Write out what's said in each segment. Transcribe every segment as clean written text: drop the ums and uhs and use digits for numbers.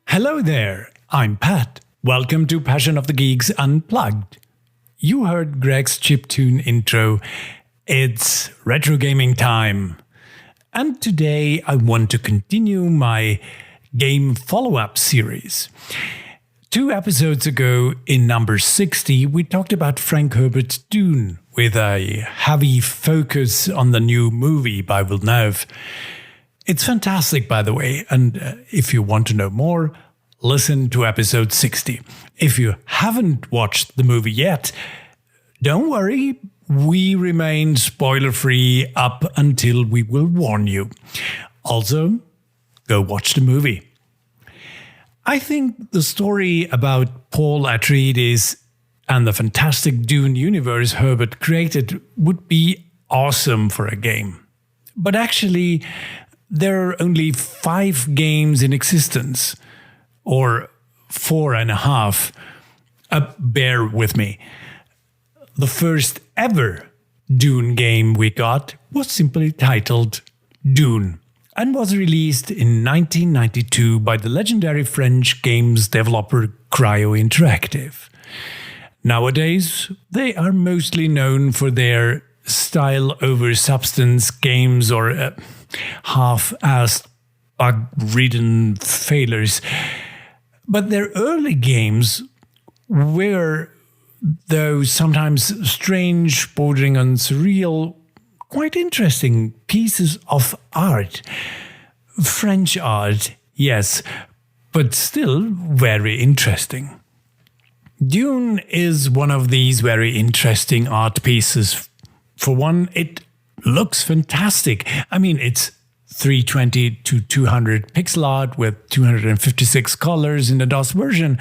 Hello there, I'm Pat. Welcome to Passion of the Geeks Unplugged. You heard Greg's chiptune intro. It's retro gaming time. And today I want to continue my game follow-up series. 2 episodes ago, in number 60, we talked about Frank Herbert's Dune with a heavy focus on the new movie by Villeneuve. It's fantastic, by the way, and if you want to know more, listen to episode 60. If you haven't watched the movie yet, don't worry, we remain spoiler-free up until we will warn you. Also, go watch the movie. I think the story about Paul Atreides and the fantastic Dune universe Herbert created would be awesome for a game. But actually, there are only 5 games in existence. Or 4.5. Bear with me. The first ever Dune game we got was simply titled Dune and was released in 1992 by the legendary French games developer Cryo Interactive. Nowadays, they are mostly known for their style over substance games or half-assed bug-ridden failures. But their early games were, though sometimes strange, bordering on surreal, quite interesting pieces of art. French art, yes, but still very interesting. Dune is one of these very interesting art pieces. For one, it looks fantastic. I mean, it's 320 to 200 pixel art with 256 colors in the DOS version,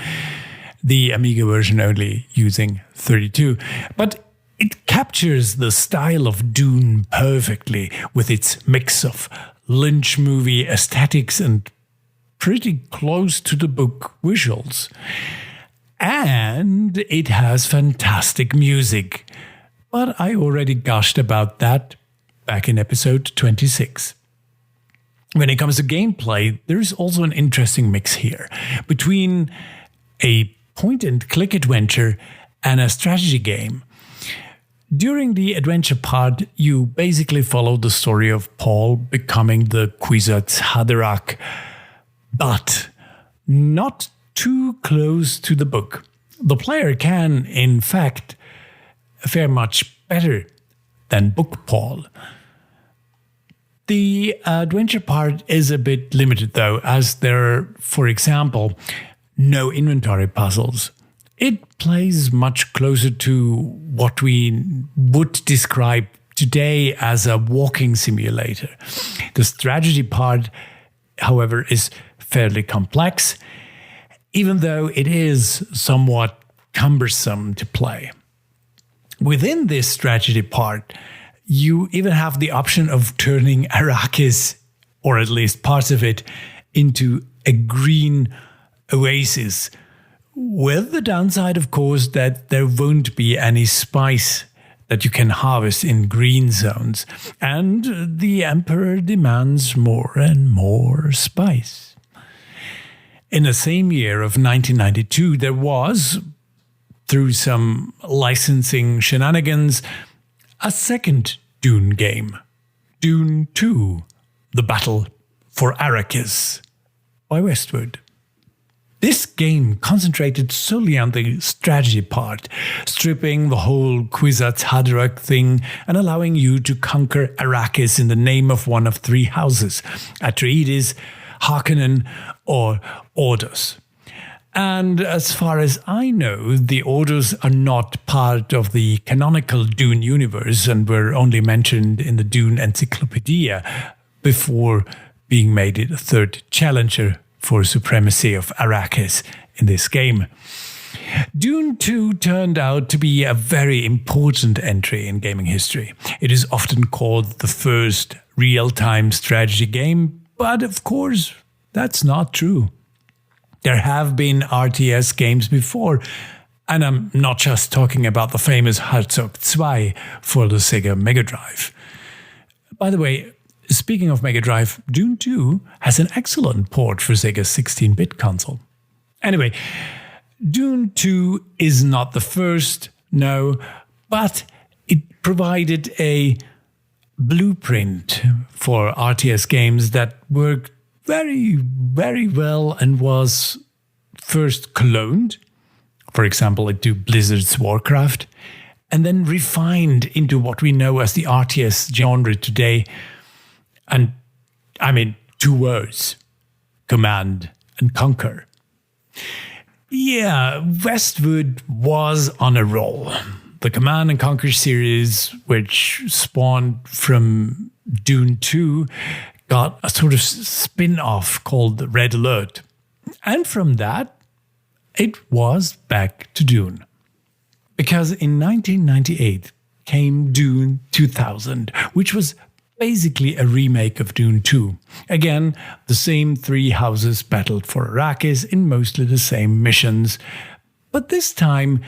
the Amiga version only using 32. But it captures the style of Dune perfectly with its mix of Lynch movie aesthetics and pretty close to the book visuals. And it has fantastic music. But I already gushed about that back in episode 26. When it comes to gameplay, there is also an interesting mix here between a point-and-click adventure and a strategy game. During the adventure part, you basically follow the story of Paul becoming the Kwisatz Haderach, but not too close to the book. The player can, in fact, fare much better than book Paul. The adventure part is a bit limited, though, as there are, for example, no inventory puzzles. It plays much closer to what we would describe today as a walking simulator. The strategy part, however, is fairly complex, even though it is somewhat cumbersome to play. Within this strategy part, you even have the option of turning Arrakis, or at least parts of it, into a green oasis. With the downside, of course, that there won't be any spice that you can harvest in green zones. And the Emperor demands more and more spice. In the same year of 1992, there was, through some licensing shenanigans, a second Dune game, Dune 2, The Battle for Arrakis, by Westwood. This game concentrated solely on the strategy part, stripping the whole Kwisatz Haderach thing and allowing you to conquer Arrakis in the name of one of 3 houses, Atreides, Harkonnen, or Ordos. And as far as I know, the Orders are not part of the canonical Dune universe and were only mentioned in the Dune Encyclopedia before being made a third challenger for supremacy of Arrakis in this game. Dune 2 turned out to be a very important entry in gaming history. It is often called the first real-time strategy game, but of course, that's not true. There have been RTS games before, and I'm not just talking about the famous Herzog 2 for the Sega Mega Drive. By the way, speaking of Mega Drive, Dune 2 has an excellent port for Sega's 16-bit console. Anyway, Dune 2 is not the first, no, but it provided a blueprint for RTS games that worked very, very well and was first cloned, for example, into Blizzard's Warcraft, and then refined into what we know as the RTS genre today. And I mean, 2 words, Command and Conquer. Yeah, Westwood was on a roll. The Command and Conquer series, which spawned from Dune 2, got a sort of spin-off called Red Alert. And from that, it was back to Dune. Because in 1998 came Dune 2000, which was basically a remake of Dune 2. Again, the same 3 houses battled for Arrakis in mostly the same missions. But this time,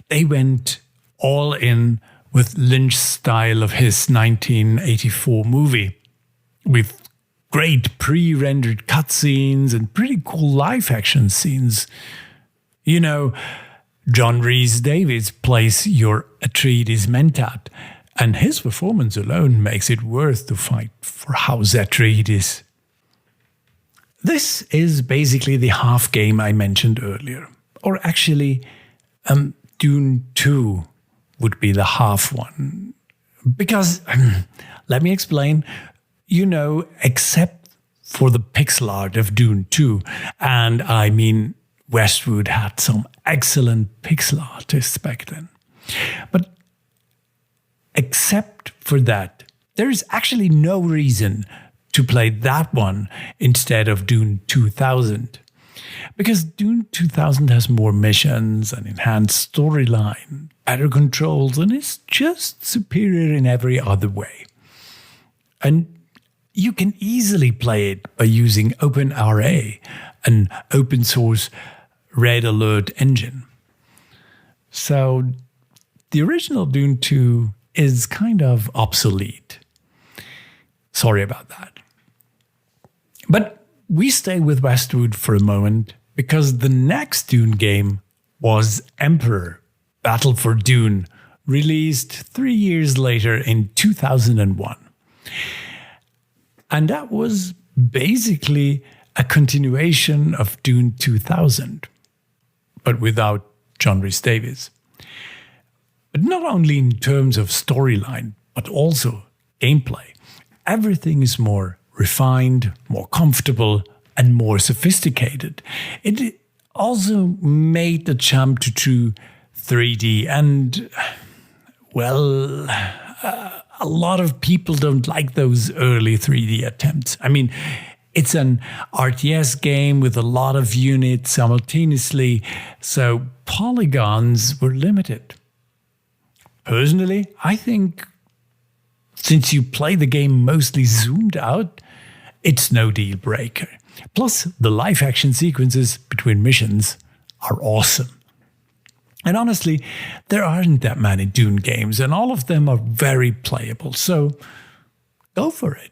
they went all in with Lynch's style of his 1984 movie, with great pre-rendered cutscenes and pretty cool live-action scenes. You know, John Rhys-Davies plays your Atreides Mentat, and his performance alone makes it worth the fight for House Atreides. This is basically the half game I mentioned earlier. Or actually, Dune 2 would be the half one. Because, let me explain, you know, except for the pixel art of Dune 2, and I mean, Westwood had some excellent pixel artists back then. But except for that, there is actually no reason to play that one instead of Dune 2000. Because Dune 2000 has more missions, an enhanced storyline, better controls, and is just superior in every other way. And you can easily play it by using OpenRA, an open source Red Alert engine. So the original Dune 2 is kind of obsolete. Sorry about that. But we stay with Westwood for a moment because the next Dune game was Emperor, Battle for Dune, released 3 years later in 2001. And that was basically a continuation of Dune 2000, but without John Rhys-Davies. But not only in terms of storyline, but also gameplay. Everything is more refined, more comfortable, and more sophisticated. It also made the jump to true 3D, and, well, a lot of people don't like those early 3D attempts. I mean, it's an RTS game with a lot of units simultaneously, so polygons were limited. Personally, I think since you play the game mostly zoomed out, it's no deal breaker. Plus, the live action sequences between missions are awesome. And honestly, there aren't that many Dune games, and all of them are very playable, so go for it.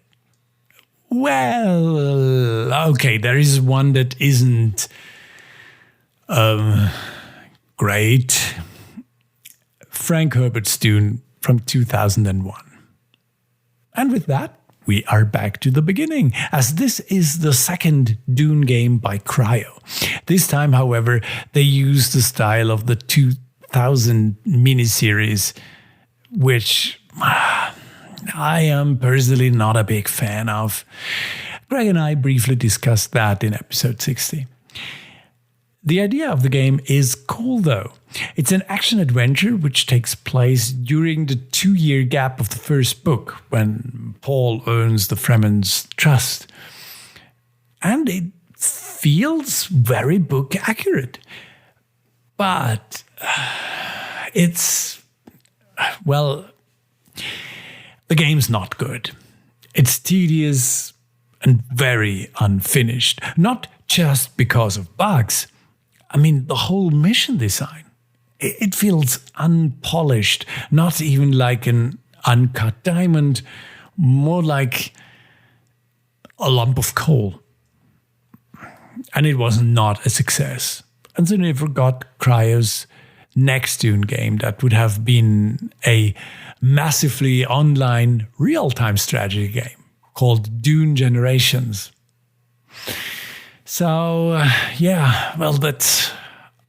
Well, okay, there is one that isn't great. Frank Herbert's Dune from 2001. And with that, we are back to the beginning, as this is the second Dune game by Cryo. This time, however, they use the style of the 2000 miniseries, which I am personally not a big fan of. Greg and I briefly discussed that in episode 60. The idea of the game is cool, though. It's an action-adventure which takes place during the 2-year gap of the first book, when Paul earns the Fremen's trust. And it feels very book accurate. But it's, well, the game's not good. It's tedious and very unfinished. Not just because of bugs. I mean, the whole mission design. It feels unpolished, not even like an uncut diamond, more like a lump of coal. And it was not a success. And so they forgot Cryo's next Dune game that would have been a massively online real-time strategy game called Dune Generations. So, that's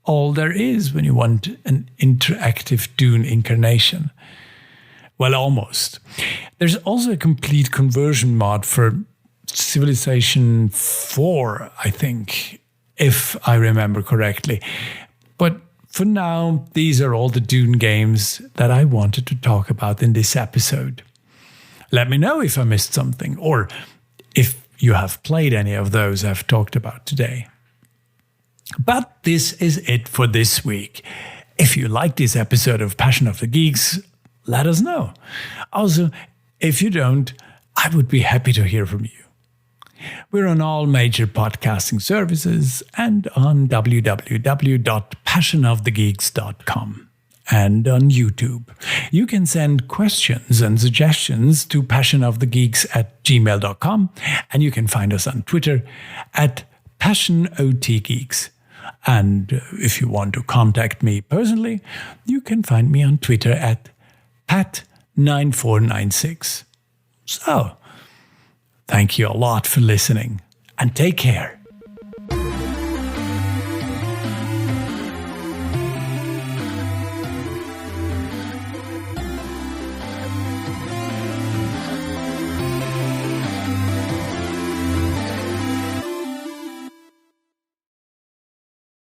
all there is when you want an interactive Dune incarnation. Well, almost. There's also a complete conversion mod for Civilization 4, I think, if I remember correctly. But for now, these are all the Dune games that I wanted to talk about in this episode. Let me know if I missed something, or if you have played any of those I've talked about today. But this is it for this week. If you like this episode of Passion of the Geeks, let us know. Also, if you don't, I would be happy to hear from you. We're on all major podcasting services and on www.passionofthegeeks.com and on YouTube. You can send questions and suggestions to passionofthegeeks@gmail.com, and you can find us on Twitter @PassionOTGeeks. And if you want to contact me personally, you can find me on Twitter @Pat9496. So, thank you a lot for listening, and take care.